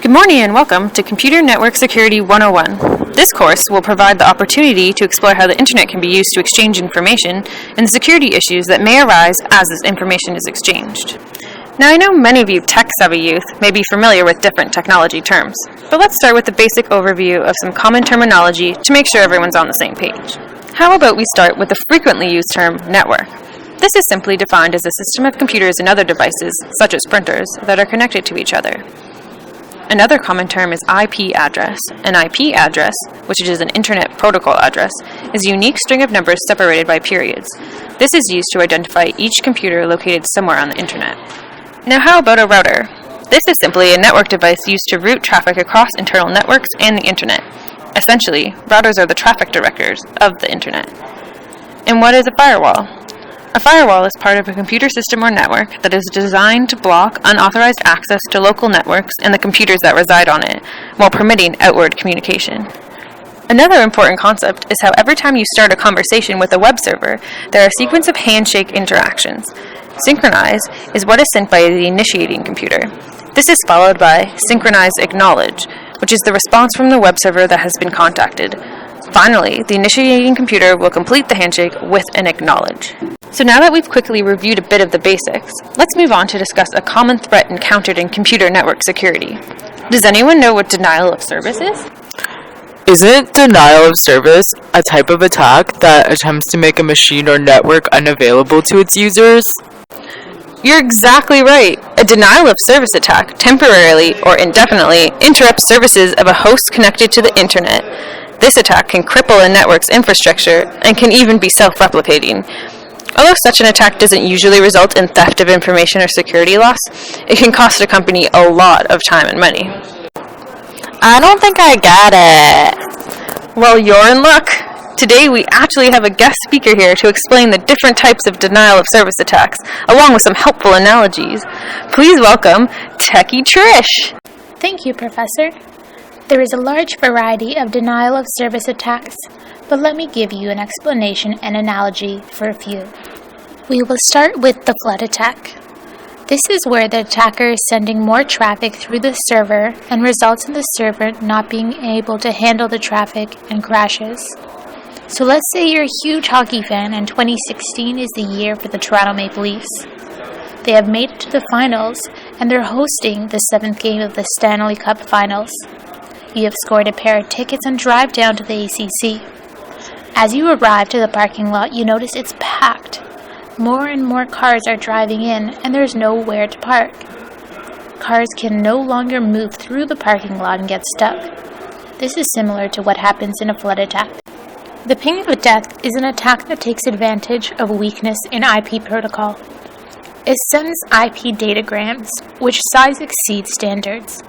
Good morning and welcome to Computer Network Security 101. This course will provide the opportunity to explore how the Internet can be used to exchange information and the security issues that may arise as this information is exchanged. Now, I know many of you tech-savvy youth may be familiar with different technology terms, but let's start with the basic overview of some common terminology to make sure everyone's on the same page. How about we start with the frequently used term network? This is simply defined as a system of computers and other devices, such as printers, that are connected to each other. Another common term is IP address. An IP address, which is an Internet Protocol address, is a unique string of numbers separated by periods. This is used to identify each computer located somewhere on the Internet. Now, how about a router? This is simply a network device used to route traffic across internal networks and the Internet. Essentially, routers are the traffic directors of the Internet. And what is a firewall? A firewall is part of a computer system or network that is designed to block unauthorized access to local networks and the computers that reside on it, while permitting outward communication. Another important concept is how every time you start a conversation with a web server, there are a sequence of handshake interactions. Synchronize is what is sent by the initiating computer. This is followed by synchronize acknowledge, which is the response from the web server that has been contacted. Finally, the initiating computer will complete the handshake with an acknowledge. So now that we've quickly reviewed a bit of the basics, let's move on to discuss a common threat encountered in computer network security. Does anyone know what denial of service is? Isn't denial of service a type of attack that attempts to make a machine or network unavailable to its users? You're exactly right. A denial of service attack temporarily or indefinitely interrupts services of a host connected to the Internet. This attack can cripple a network's infrastructure and can even be self-replicating. Although such an attack doesn't usually result in theft of information or security loss, it can cost a company a lot of time and money. I don't think I got it. Well, you're in luck. Today we actually have a guest speaker here to explain the different types of denial of service attacks, along with some helpful analogies. Please welcome Techie Trish. Thank you, Professor. There is a large variety of denial of service attacks, but let me give you an explanation and analogy for a few. We will start with the flood attack. This is where the attacker is sending more traffic through the server and results in the server not being able to handle the traffic and crashes. So let's say you're a huge hockey fan and 2016 is the year for the Toronto Maple Leafs. They have made it to the finals and they're hosting the 7th game of the Stanley Cup Finals. You have scored a pair of tickets and drive down to the ACC. As you arrive to the parking lot, you notice it's packed. More and more cars are driving in, and there's nowhere to park. Cars can no longer move through the parking lot and get stuck. This is similar to what happens in a flood attack. The ping of death is an attack that takes advantage of a weakness in IP protocol. It sends IP datagrams, which size exceeds standards.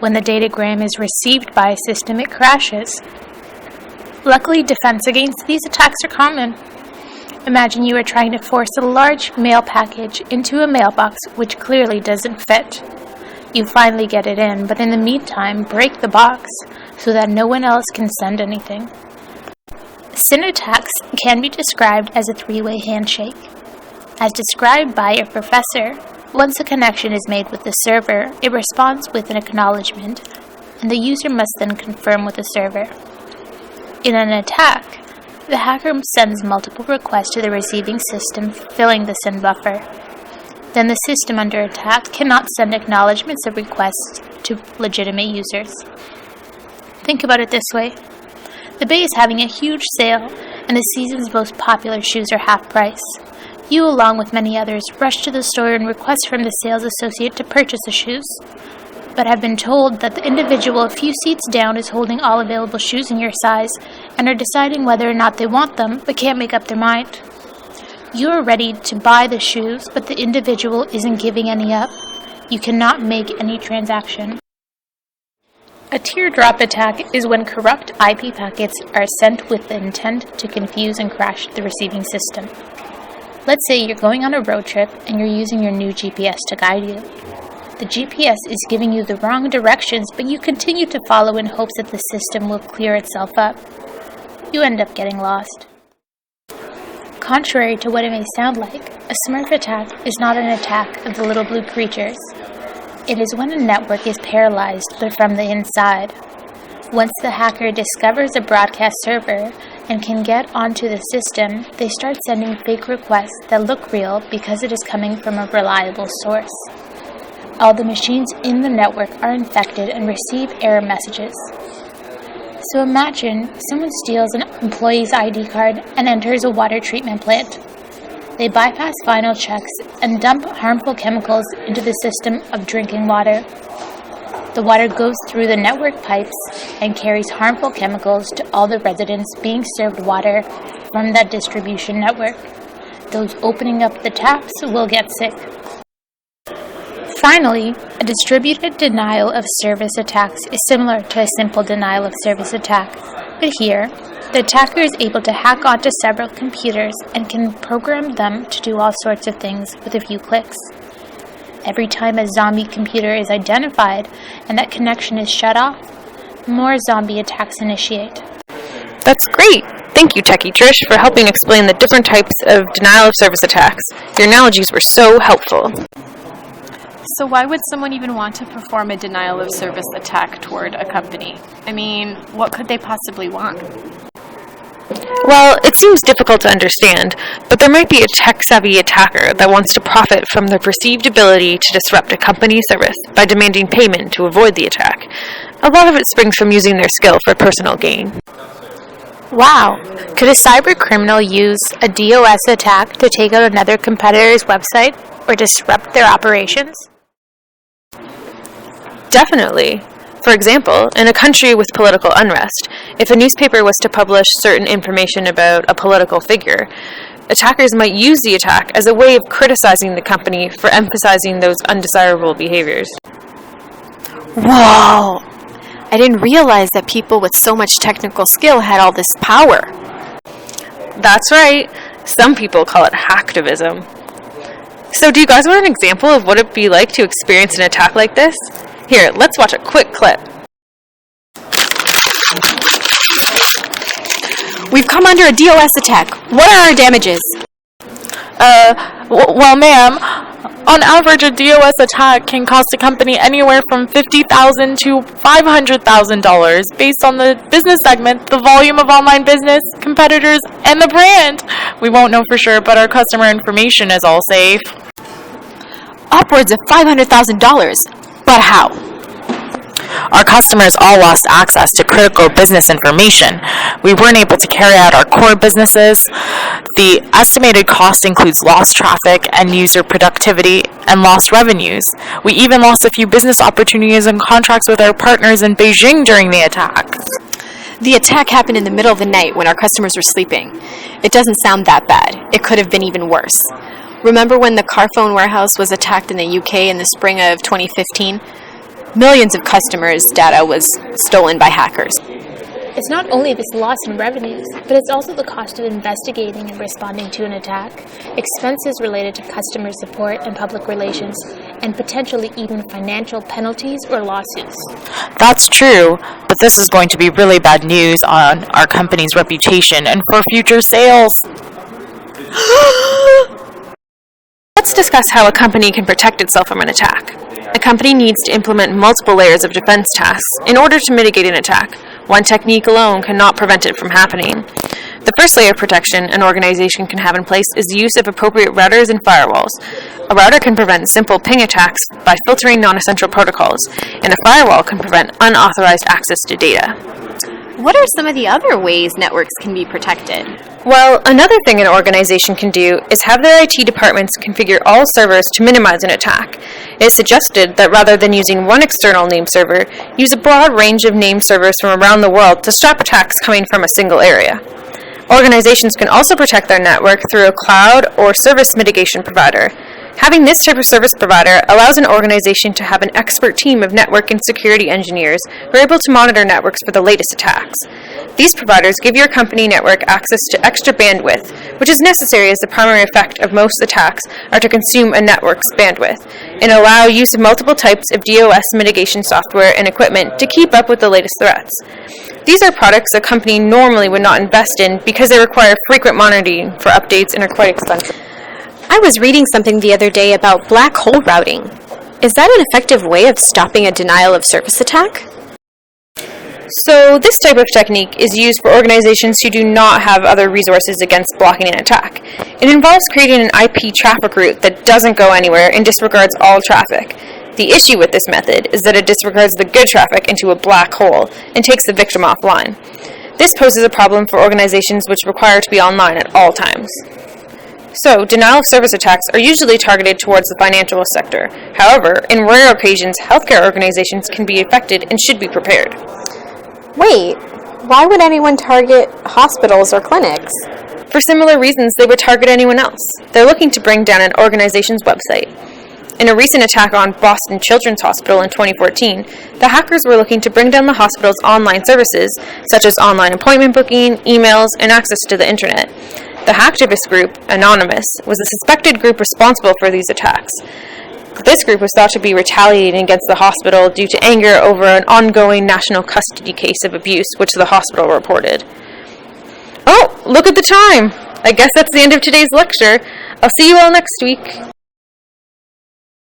When the datagram is received by a system, it crashes. Luckily, defense against these attacks are common. Imagine you are trying to force a large mail package into a mailbox which clearly doesn't fit. You finally get it in, but in the meantime, break the box so that no one else can send anything. SYN attacks can be described as a three-way handshake. As described by a professor, once a connection is made with the server, it responds with an acknowledgement, and the user must then confirm with the server. In an attack, the hacker sends multiple requests to the receiving system, filling the SYN buffer. Then the system under attack cannot send acknowledgements of requests to legitimate users. Think about it this way. The Bay is having a huge sale, and the season's most popular shoes are half price. You, along with many others, rush to the store and request from the sales associate to purchase the shoes, but have been told that the individual a few seats down is holding all available shoes in your size and are deciding whether or not they want them, but can't make up their mind. You are ready to buy the shoes, but the individual isn't giving any up. You cannot make any transaction. A teardrop attack is when corrupt IP packets are sent with the intent to confuse and crash the receiving system. Let's say you're going on a road trip and you're using your new GPS to guide you. The GPS is giving you the wrong directions, but you continue to follow in hopes that the system will clear itself up. You end up getting lost. Contrary to what it may sound like, a Smurf attack is not an attack of the little blue creatures. It is when a network is paralyzed, but from the inside. Once the hacker discovers a broadcast server and can get onto the system, they start sending fake requests that look real because it is coming from a reliable source. All the machines in the network are infected and receive error messages. So imagine someone steals an employee's ID card and enters a water treatment plant. They bypass final checks and dump harmful chemicals into the system of drinking water. The water goes through the network pipes and carries harmful chemicals to all the residents being served water from that distribution network. Those opening up the taps will get sick. Finally, a distributed denial of service attack is similar to a simple denial of service attack, but here, the attacker is able to hack onto several computers and can program them to do all sorts of things with a few clicks. Every time a zombie computer is identified and that connection is shut off, more zombie attacks initiate. That's great! Thank you, Techie Trish, for helping explain the different types of denial of service attacks. Your analogies were so helpful. So why would someone even want to perform a denial of service attack toward a company? I mean, what could they possibly want? Well, it seems difficult to understand, but there might be a tech-savvy attacker that wants to profit from the perceived ability to disrupt a company's service by demanding payment to avoid the attack. A lot of it springs from using their skill for personal gain. Wow! Could a cyber criminal use a DoS attack to take out another competitor's website or disrupt their operations? Definitely. For example, in a country with political unrest, if a newspaper was to publish certain information about a political figure, attackers might use the attack as a way of criticizing the company for emphasizing those undesirable behaviors. Whoa! I didn't realize that people with so much technical skill had all this power. That's right. Some people call it hacktivism. So do you guys want an example of what it'd be like to experience an attack like this? Here, let's watch a quick clip. We've come under a DoS attack. What are our damages? Well, ma'am, on average, a DoS attack can cost a company anywhere from $50,000 to $500,000 based on the business segment, the volume of online business, competitors, and the brand. We won't know for sure, but our customer information is all safe. Upwards of $500,000. But how? Our customers all lost access to critical business information. We weren't able to carry out our core businesses. The estimated cost includes lost traffic and user productivity and lost revenues. We even lost a few business opportunities and contracts with our partners in Beijing during the attack. The attack happened in the middle of the night when our customers were sleeping. It doesn't sound that bad. It could have been even worse. Remember when the Carphone warehouse was attacked in the UK in the spring of 2015? Millions of customers' data was stolen by hackers. It's not only this loss in revenues, but it's also the cost of investigating and responding to an attack, expenses related to customer support and public relations, and potentially even financial penalties or lawsuits. That's true, but this is going to be really bad news on our company's reputation and for future sales. Let's discuss how a company can protect itself from an attack. A company needs to implement multiple layers of defense tasks in order to mitigate an attack. One technique alone cannot prevent it from happening. The first layer of protection an organization can have in place is the use of appropriate routers and firewalls. A router can prevent simple ping attacks by filtering non-essential protocols, and a firewall can prevent unauthorized access to data. What are some of the other ways networks can be protected? Well, another thing an organization can do is have their IT departments configure all servers to minimize an attack. It is suggested that rather than using one external name server, use a broad range of name servers from around the world to stop attacks coming from a single area. Organizations can also protect their network through a cloud or service mitigation provider. Having this type of service provider allows an organization to have an expert team of network and security engineers who are able to monitor networks for the latest attacks. These providers give your company network access to extra bandwidth, which is necessary as the primary effect of most attacks are to consume a network's bandwidth, and allow use of multiple types of DoS mitigation software and equipment to keep up with the latest threats. These are products a company normally would not invest in because they require frequent monitoring for updates and are quite expensive. I was reading something the other day about black hole routing. Is that an effective way of stopping a denial of service attack? So this type of technique is used for organizations who do not have other resources against blocking an attack. It involves creating an IP traffic route that doesn't go anywhere and disregards all traffic. The issue with this method is that it disregards the good traffic into a black hole and takes the victim offline. This poses a problem for organizations which require to be online at all times. So, denial of service attacks are usually targeted towards the financial sector. However, in rare occasions, healthcare organizations can be affected and should be prepared. Wait, why would anyone target hospitals or clinics? For similar reasons, they would target anyone else. They're looking to bring down an organization's website. In a recent attack on Boston Children's Hospital in 2014, the hackers were looking to bring down the hospital's online services, such as online appointment booking, emails, and access to the internet. The hacktivist group, Anonymous, was a suspected group responsible for these attacks. This group was thought to be retaliating against the hospital due to anger over an ongoing national custody case of abuse which the hospital reported. Oh, look at the time! I guess that's the end of today's lecture. I'll see you all next week.